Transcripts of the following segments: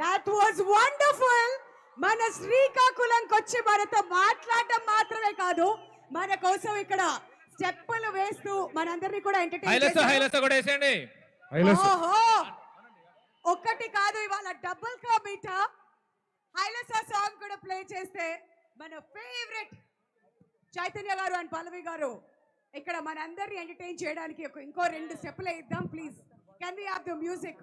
That was wonderful. మన శ్రీకాకుళంకి వచ్చి మనతో మాట్లాడటం మాత్రమే కాదు, మన కోసం ఇక్కడ స్టెప్పులు వేస్తూ మనందరినీ కూడా ఎంటర్టైన్ చేశారు. ఓహో, ఒక్కటి కాదు, ఇవాళ డబుల్ కా బీటా హైలసా సాంగ్ కూడా ప్లే చేస్తే మన ఫేవరెట్ చైతన్య గారు అండ్ పల్లవి గారు ఇక్కడ మనందరినీ ఎంటర్టైన్ చేయడానికి ఇంకో 2 స్టెప్పులు ఇద్దాం. Please can we have the music?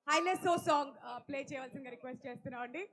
హైలసో సాంగ్ ప్లే చేయవలసిందిగా రిక్వెస్ట్ చేస్తున్నాం అండి.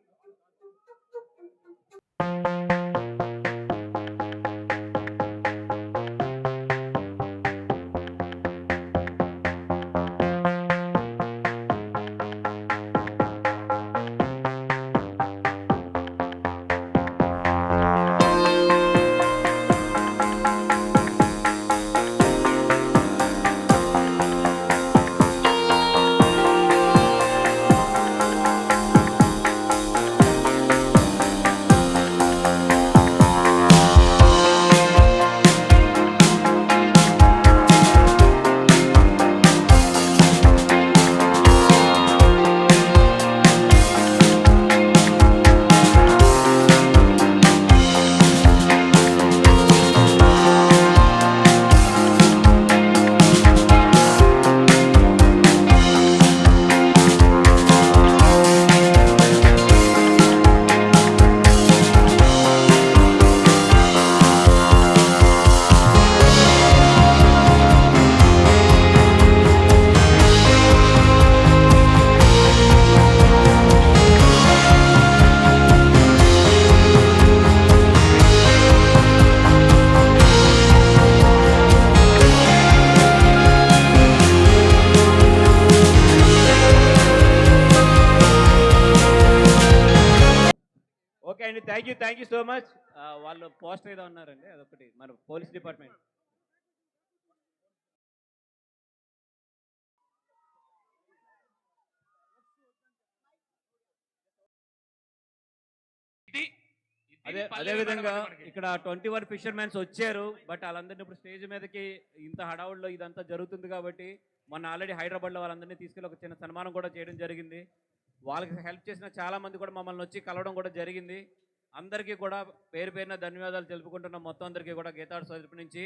ఓకే అండి, థ్యాంక్ యూ సో మచ్. వాళ్ళు పోస్టర్ ఏదో ఉన్నారండి, అదొకటి మన పోలీస్ డిపార్ట్మెంట్. అదే విధంగా ఇక్కడ 21 ఫిషర్మెన్స్ వచ్చారు, బట్ వాళ్ళందరినీ ఇప్పుడు స్టేజ్ మీదకి ఇంత హడావుల్లో ఇదంతా జరుగుతుంది కాబట్టి మొన్న ఆల్రెడీ హైదరాబాద్లో వాళ్ళందరినీ తీసుకెళ్ళి ఒక చిన్న సన్మానం కూడా చేయడం జరిగింది. వాళ్ళకి హెల్ప్ చేసిన చాలా మంది కూడా మమ్మల్ని వచ్చి కలవడం కూడా జరిగింది. అందరికీ కూడా పేరు పేరున ధన్యవాదాలు తెలుపుకుంటున్నాం. మొత్తం అందరికీ కూడా గీతార్ట్స్ తరపు నుంచి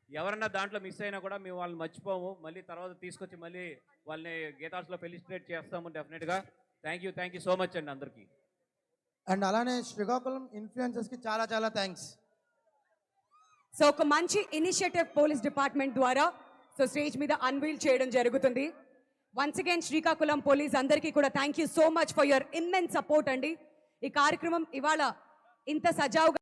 ఎవరన్నా దాంట్లో మిస్ అయినా కూడా మేము వాళ్ళని మర్చిపోము, మళ్ళీ తర్వాత తీసుకొచ్చి మళ్ళీ వాళ్ళని గీతార్ట్స్లో ఫెలిసిటేట్ చేస్తాము డెఫినెట్గా. థ్యాంక్ యూ సో మచ్ అండి అందరికీ. అండ్ అలానే శ్రీకాకుళం ఇన్ఫ్లుయెన్సర్స్కి చాలా చాలా థ్యాంక్స్. సో ఒక మంచి ఇనిషియేటివ్ పోలీస్ డిపార్ట్మెంట్ ద్వారా సో స్టేజ్ మీద అన్వీల్ చేయడం జరుగుతుంది. వన్స్ అగైన్ శ్రీకాకుళం పోలీస్ అందరికీ కూడా thank you so much for your immense support అండి. ఈ కార్యక్రమం ఇవాళ ఇంత సజావుగా